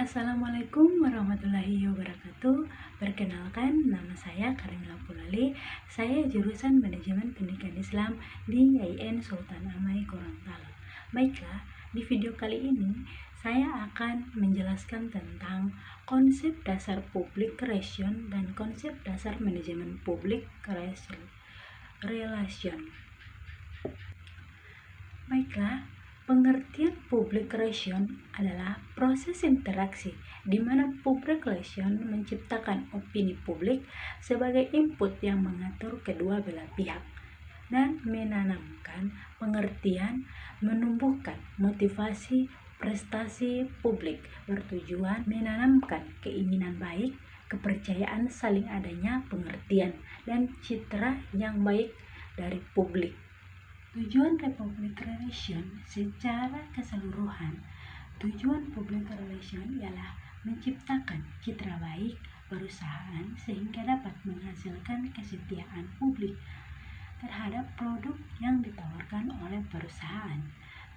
Assalamualaikum warahmatullahi wabarakatuh. Perkenalkan, nama saya Karim Lampulali. Saya jurusan Manajemen Pendidikan Islam di IAIN Sultan Amai Gorontalo. Baiklah, di video kali ini saya akan menjelaskan tentang konsep dasar public relation dan konsep dasar manajemen public relation. Baiklah, pengertian public relation adalah proses interaksi di mana public relation menciptakan opini publik sebagai input yang mengatur kedua belah pihak dan menanamkan pengertian, menumbuhkan motivasi prestasi publik bertujuan menanamkan keinginan baik, kepercayaan saling adanya pengertian, dan citra yang baik dari publik. Tujuan public relation secara keseluruhan. Tujuan public relation ialah menciptakan citra baik perusahaan sehingga dapat menghasilkan kesetiaan publik terhadap produk yang ditawarkan oleh perusahaan,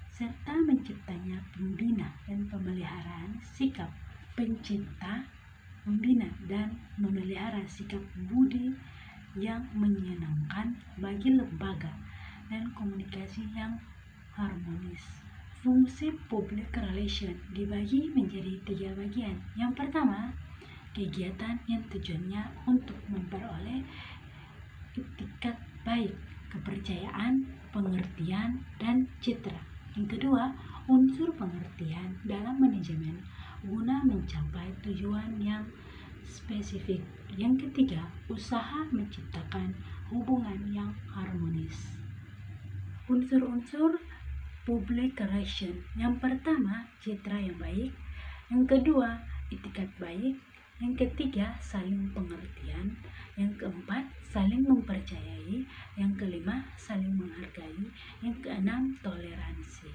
serta menciptanya pembina dan pemeliharaan sikap pencipta, membina dan memelihara sikap budi yang menyenangkan bagi lembaga dan komunikasi yang harmonis. Fungsi public relation dibagi menjadi 3 bagian. Yang pertama, kegiatan yang tujuannya untuk memperoleh itikat baik, kepercayaan, pengertian, dan citra. Yang kedua, unsur pengertian dalam manajemen guna mencapai tujuan yang spesifik. Yang ketiga, usaha menciptakan hubungan yang harmonis. Unsur-unsur public relation. Yang pertama, citra yang baik. Yang kedua, itikat baik. Yang ketiga, saling pengertian. Yang keempat, saling mempercayai. Yang kelima, saling menghargai. Yang keenam, toleransi.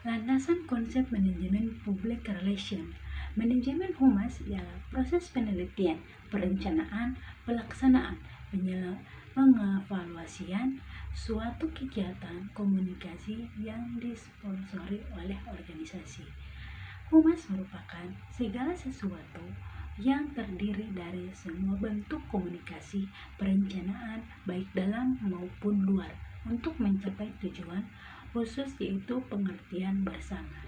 Landasan konsep manajemen public relation. Manajemen humas ialah proses penelitian, perencanaan, pelaksanaan, pengevaluasian suatu kegiatan komunikasi yang disponsori oleh organisasi. Humas merupakan segala sesuatu yang terdiri dari semua bentuk komunikasi perencanaan baik dalam maupun luar untuk mencapai tujuan khusus yaitu pengertian bersama.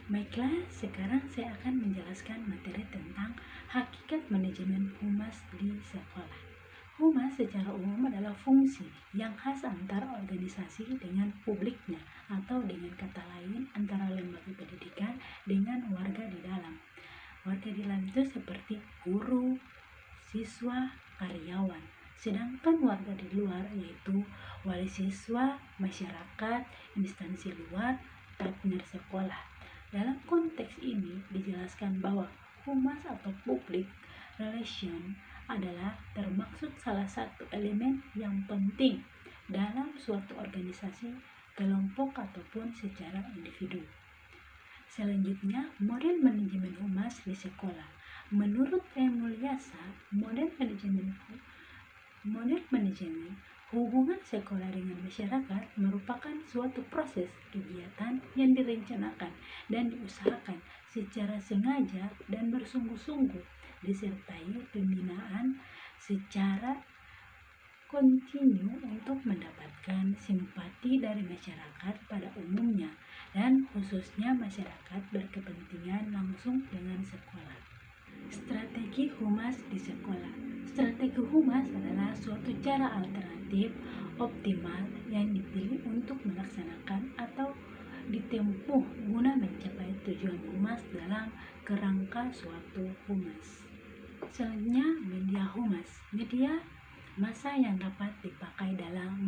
Baiklah, sekarang saya akan menjelaskan materi tentang hakikat manajemen humas di sekolah. Humas secara umum adalah fungsi yang khas antara organisasi dengan publiknya atau dengan kata lain antara lembaga pendidikan dengan warga di dalam. Warga di dalam itu seperti guru, siswa, karyawan. Sedangkan warga di luar yaitu wali siswa, masyarakat, instansi luar, partner sekolah. Dalam konteks ini dijelaskan bahwa humas atau public relation adalah termaksud salah satu elemen yang penting dalam suatu organisasi, kelompok ataupun secara individu. Selanjutnya, model manajemen humas di sekolah. Menurut M. Mulyasa, model manajemen hubungan sekolah dengan masyarakat merupakan suatu proses kegiatan yang direncanakan dan diusahakan secara sengaja dan bersungguh-sungguh disertai pembinaan secara kontinu untuk mendapatkan simpati dari masyarakat pada umumnya dan khususnya masyarakat berkepentingan langsung dengan sekolah. Strategi humas di sekolah. Strategi humas adalah suatu cara alternatif optimal yang dipilih untuk melaksanakan atau ditempuh guna mencapai tujuan humas dalam kerangka suatu humas. Selanjutnya, media humas. Media massa yang dapat dipakai dalam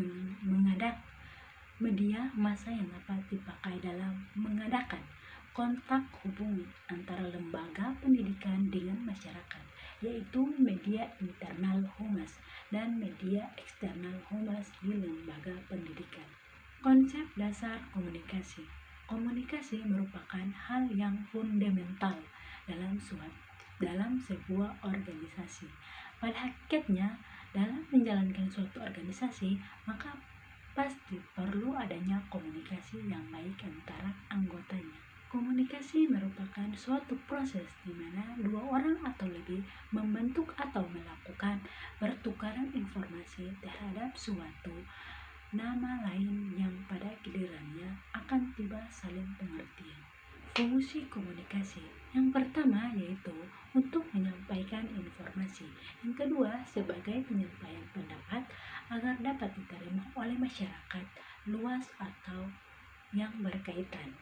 mengadakan kontak hubungan antara lembaga pendidikan dengan masyarakat, yaitu media internal humas dan media eksternal humas di lembaga pendidikan. Konsep dasar komunikasi. Komunikasi merupakan hal yang fundamental dalam sebuah organisasi. Pada hakikatnya, dalam menjalankan suatu organisasi, maka pasti perlu adanya komunikasi yang baik antara anggotanya. Komunikasi merupakan suatu proses di mana dua orang atau lebih membentuk atau melakukan pertukaran informasi terhadap suatu nama lain yang pada gilirannya akan tiba saling pengertian. Fungsi komunikasi yang pertama yaitu untuk menyampaikan informasi, yang kedua sebagai penyampaian pendapat agar dapat diterima oleh masyarakat luas atau yang berkaitan.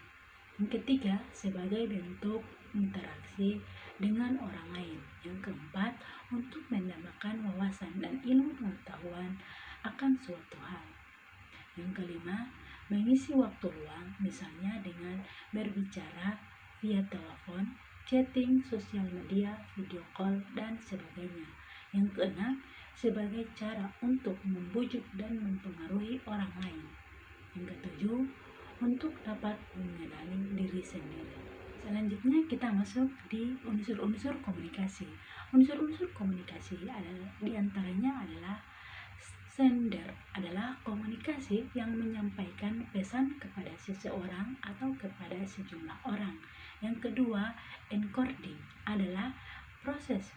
Yang ketiga, sebagai bentuk interaksi dengan orang lain. Yang keempat, untuk menambahkan wawasan dan ilmu pengetahuan akan suatu hal. Yang kelima, mengisi waktu luang, misalnya dengan berbicara via telepon, chatting, sosial media, video call, dan sebagainya. Yang keenam, sebagai cara untuk membujuk dan mempengaruhi orang lain. Yang ketujuh, untuk dapat mengenali diri sendiri. Selanjutnya kita masuk di unsur-unsur komunikasi. Unsur-unsur komunikasi adalah diantaranya adalah sender, adalah komunikasi yang menyampaikan pesan kepada seseorang atau kepada sejumlah orang. Yang kedua, encoding adalah proses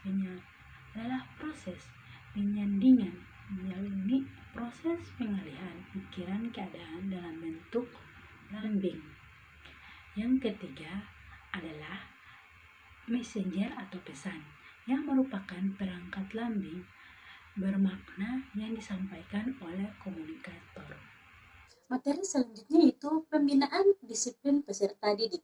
penyandingan, yakni proses pengalihan pikiran keadaan dalam bentuk lambing. Yang ketiga adalah messenger atau pesan, yang merupakan perangkat lambing bermakna yang disampaikan oleh komunikator. Materi selanjutnya itu pembinaan disiplin peserta didik.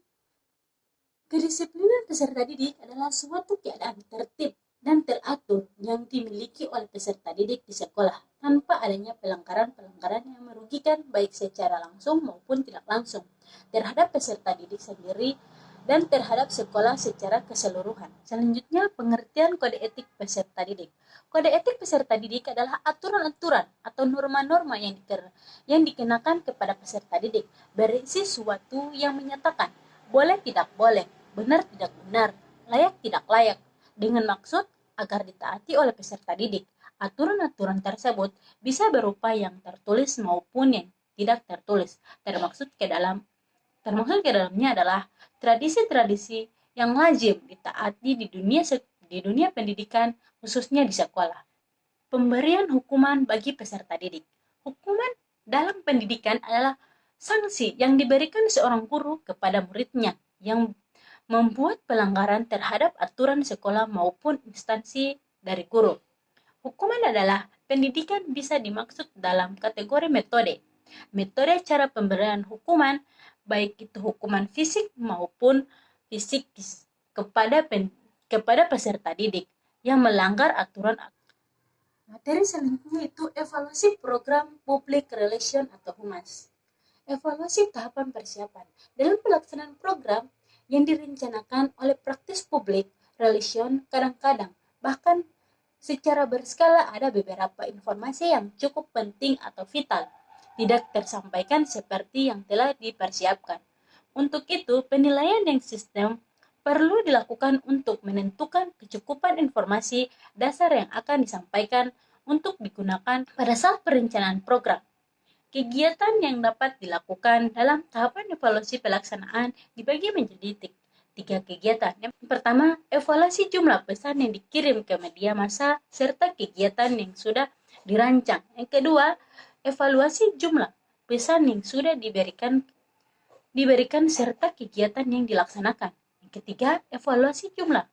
Kedisiplinan peserta didik adalah suatu keadaan tertib dan teratur yang dimiliki oleh peserta didik di sekolah tanpa adanya pelanggaran-pelanggaran yang merugikan baik secara langsung maupun tidak langsung terhadap peserta didik sendiri dan terhadap sekolah secara keseluruhan. Selanjutnya, pengertian kode etik peserta didik. Kode etik peserta didik adalah aturan-aturan atau norma-norma yang dikenakan kepada peserta didik, berisi suatu yang menyatakan boleh tidak boleh, benar tidak benar, layak tidak layak, dengan maksud agar ditaati oleh peserta didik. Aturan-aturan tersebut bisa berupa yang tertulis maupun yang tidak tertulis, termasuk ke dalamnya adalah tradisi-tradisi yang wajib ditaati di dunia pendidikan, khususnya di sekolah. Pemberian hukuman bagi peserta didik. Hukuman dalam pendidikan adalah sanksi yang diberikan seorang guru kepada muridnya yang membuat pelanggaran terhadap aturan sekolah maupun instansi dari guru. Hukuman adalah pendidikan bisa dimaksud dalam kategori metode. Metode cara pemberian hukuman, baik itu hukuman fisik maupun psikis kepada peserta didik yang melanggar aturan. Materi selanjutnya itu evaluasi program public relation atau humas. Evaluasi tahapan persiapan dalam pelaksanaan program yang direncanakan oleh praktis public relation. Kadang-kadang bahkan secara berskala ada beberapa informasi yang cukup penting atau vital tidak tersampaikan seperti yang telah dipersiapkan. Untuk itu, penilaian yang sistem perlu dilakukan untuk menentukan kecukupan informasi dasar yang akan disampaikan untuk digunakan pada saat perencanaan program. Kegiatan yang dapat dilakukan dalam tahapan evaluasi pelaksanaan dibagi menjadi 3 kegiatan. Yang pertama, evaluasi jumlah pesan yang dikirim ke media massa serta kegiatan yang sudah dirancang. Yang kedua, evaluasi jumlah pesan yang sudah diberikan serta kegiatan yang dilaksanakan. Yang ketiga, evaluasi jumlah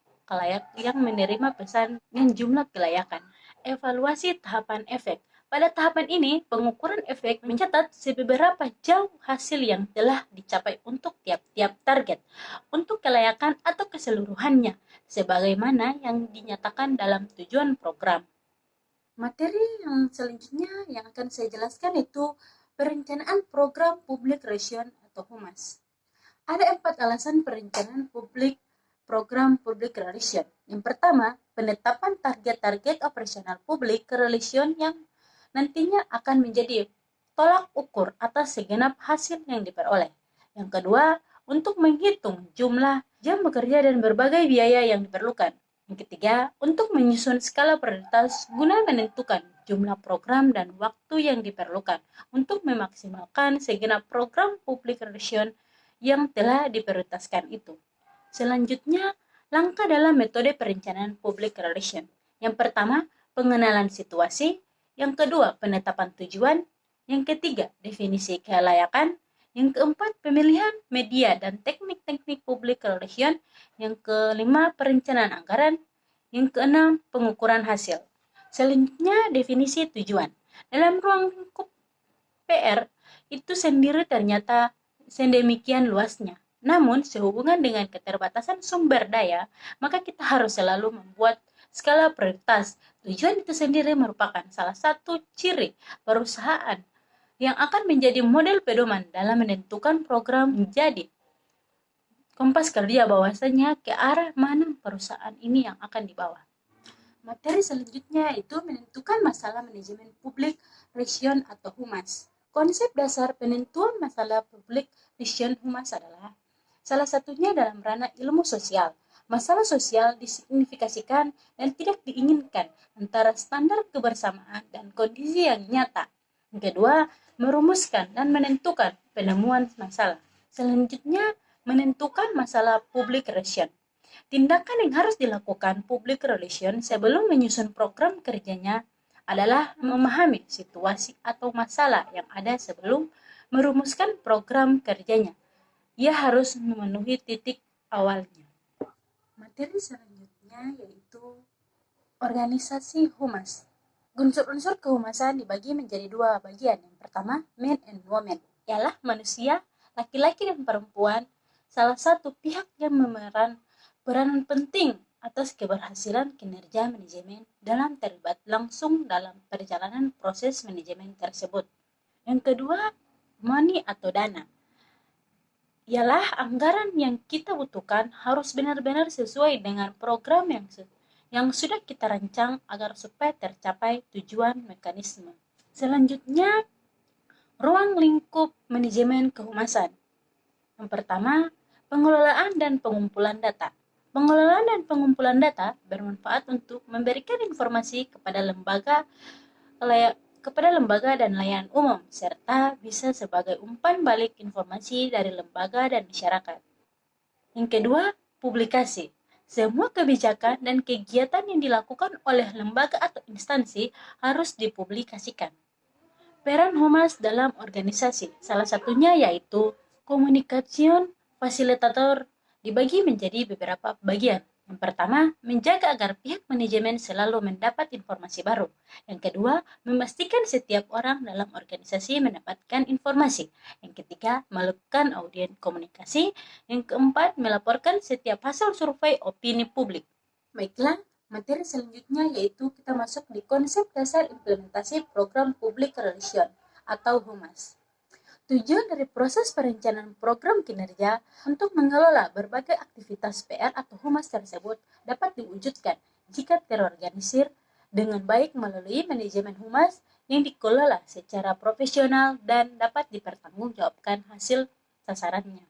yang menerima pesan dan jumlah kelayakan. Evaluasi tahapan efek. Pada tahapan ini, pengukuran efek mencatat seberapa jauh hasil yang telah dicapai untuk tiap-tiap target, untuk kelayakan atau keseluruhannya, sebagaimana yang dinyatakan dalam tujuan program. Materi yang selanjutnya yang akan saya jelaskan itu perencanaan program public relation atau humas. Ada 4 alasan perencanaan program public relation. Yang pertama, penetapan target-target operasional public relation yang nantinya akan menjadi tolak ukur atas segenap hasil yang diperoleh. Yang kedua, untuk menghitung jumlah jam bekerja dan berbagai biaya yang diperlukan. Yang ketiga, untuk menyusun skala prioritas guna menentukan jumlah program dan waktu yang diperlukan untuk memaksimalkan segenap program public relation yang telah diprioritaskan itu. Selanjutnya, langkah dalam metode perencanaan public relation. Yang pertama, pengenalan situasi. Yang kedua, penetapan tujuan. Yang ketiga, definisi kelayakan. Yang keempat, pemilihan media dan teknik-teknik public relation. Yang kelima, perencanaan anggaran. Yang keenam, pengukuran hasil. Selanjutnya, definisi tujuan. Dalam ruang lingkup PR, itu sendiri ternyata sedemikian luasnya. Namun, sehubungan dengan keterbatasan sumber daya, maka kita harus selalu membuat skala prioritas. Tujuan itu sendiri merupakan salah satu ciri perusahaan yang akan menjadi model pedoman dalam menentukan program menjadi kompas kerja bahwasanya ke arah mana perusahaan ini yang akan dibawa. Materi selanjutnya itu menentukan masalah manajemen publik relation atau humas. Konsep dasar penentuan masalah publik relation humas adalah salah satunya dalam ranah ilmu sosial. Masalah sosial disignifikasikan dan tidak diinginkan antara standar kebersamaan dan kondisi yang nyata. Yang kedua, merumuskan dan menentukan penemuan masalah. Selanjutnya, menentukan masalah public relation. Tindakan yang harus dilakukan public relation sebelum menyusun program kerjanya adalah memahami situasi atau masalah yang ada sebelum merumuskan program kerjanya. Ia harus memenuhi titik awalnya. Materi selanjutnya yaitu organisasi humas. Unsur-unsur kehumasan dibagi menjadi dua bagian. Yang pertama, men and women, ialah manusia, laki-laki dan perempuan, salah satu pihak yang memeran peranan penting atas keberhasilan kinerja manajemen dalam terlibat langsung dalam perjalanan proses manajemen tersebut. Yang kedua, money atau dana, ialah anggaran yang kita butuhkan harus benar-benar sesuai dengan program yang sudah kita rancang agar supaya tercapai tujuan mekanisme. Selanjutnya, ruang lingkup manajemen kehumasan. Yang pertama, pengelolaan dan pengumpulan data. Pengelolaan dan pengumpulan data bermanfaat untuk memberikan informasi kepada lembaga dan layanan umum, serta bisa sebagai umpan balik informasi dari lembaga dan masyarakat. Yang kedua, publikasi. Semua kebijakan dan kegiatan yang dilakukan oleh lembaga atau instansi harus dipublikasikan. Peran humas dalam organisasi, salah satunya yaitu komunikasi fasilitator, dibagi menjadi beberapa bagian. Yang pertama, menjaga agar pihak manajemen selalu mendapat informasi baru. Yang kedua, memastikan setiap orang dalam organisasi mendapatkan informasi. Yang ketiga, melakukan audien komunikasi. Yang keempat, melaporkan setiap hasil survei opini publik. Baiklah, materi selanjutnya yaitu kita masuk di konsep dasar implementasi program public relation atau humas. Tujuan dari proses perencanaan program kinerja untuk mengelola berbagai aktivitas PR atau humas tersebut dapat diwujudkan jika terorganisir dengan baik melalui manajemen humas yang dikelola secara profesional dan dapat dipertanggungjawabkan hasil sasarannya.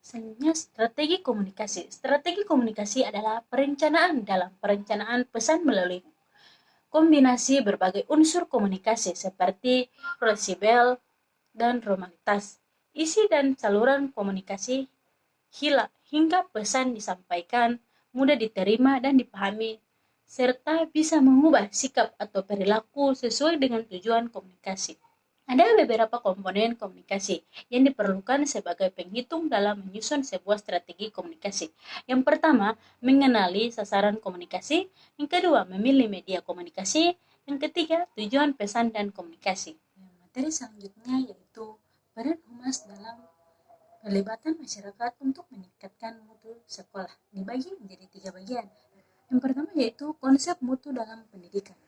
Selanjutnya, strategi komunikasi. Strategi komunikasi adalah perencanaan dalam perencanaan pesan melalui kombinasi berbagai unsur komunikasi seperti resibel dan formalitas, isi dan saluran komunikasi hingga pesan disampaikan mudah diterima dan dipahami, serta bisa mengubah sikap atau perilaku sesuai dengan tujuan komunikasi. Ada beberapa komponen komunikasi yang diperlukan sebagai penghitung dalam menyusun sebuah strategi komunikasi. Yang pertama, mengenali sasaran komunikasi. Yang kedua, memilih media komunikasi. Yang ketiga, tujuan pesan dan komunikasi. Materi selanjutnya yaitu peran humas dalam pelibatan masyarakat untuk meningkatkan mutu sekolah. Dibagi menjadi 3 bagian. Yang pertama yaitu konsep mutu dalam pendidikan.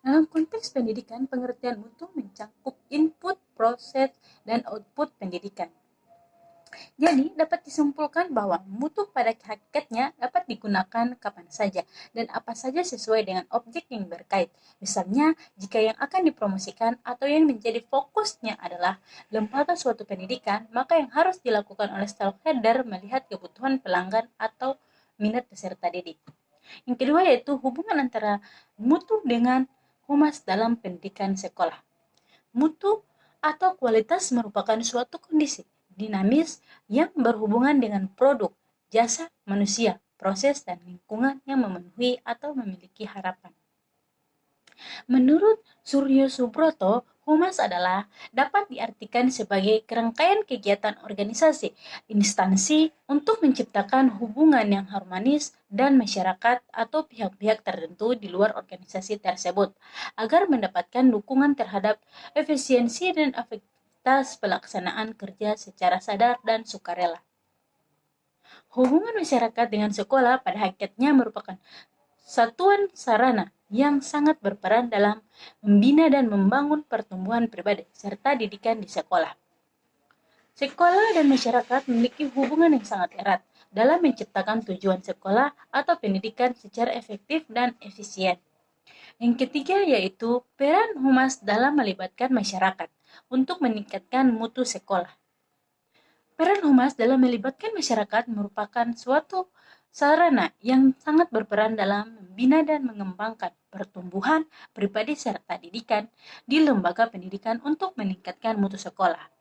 Dalam konteks pendidikan, pengertian mutu mencakup input, proses, dan output pendidikan. Jadi, dapat disimpulkan bahwa mutu pada hakikatnya dapat digunakan kapan saja dan apa saja sesuai dengan objek yang berkait. Misalnya, jika yang akan dipromosikan atau yang menjadi fokusnya adalah lembaga suatu pendidikan, maka yang harus dilakukan oleh stakeholder melihat kebutuhan pelanggan atau minat peserta didik. Yang kedua yaitu hubungan antara mutu dengan humas dalam pendidikan sekolah. Mutu atau kualitas merupakan suatu kondisi dinamis yang berhubungan dengan produk, jasa, manusia, proses, dan lingkungan yang memenuhi atau memiliki harapan. Menurut Suryo Subroto, humas adalah dapat diartikan sebagai kerangkaian kegiatan organisasi, instansi untuk menciptakan hubungan yang harmonis dan masyarakat atau pihak-pihak tertentu di luar organisasi tersebut, agar mendapatkan dukungan terhadap efisiensi dan efektivitas pelaksanaan kerja secara sadar dan sukarela. Hubungan masyarakat dengan sekolah pada hakikatnya merupakan satuan sarana yang sangat berperan dalam membina dan membangun pertumbuhan pribadi serta didikan di sekolah. Sekolah dan masyarakat memiliki hubungan yang sangat erat dalam menciptakan tujuan sekolah atau pendidikan secara efektif dan efisien. Yang ketiga yaitu peran humas dalam melibatkan masyarakat untuk meningkatkan mutu sekolah. Peran humas dalam melibatkan masyarakat merupakan suatu sarana yang sangat berperan dalam membina dan mengembangkan pertumbuhan pribadi serta didikan di lembaga pendidikan untuk meningkatkan mutu sekolah.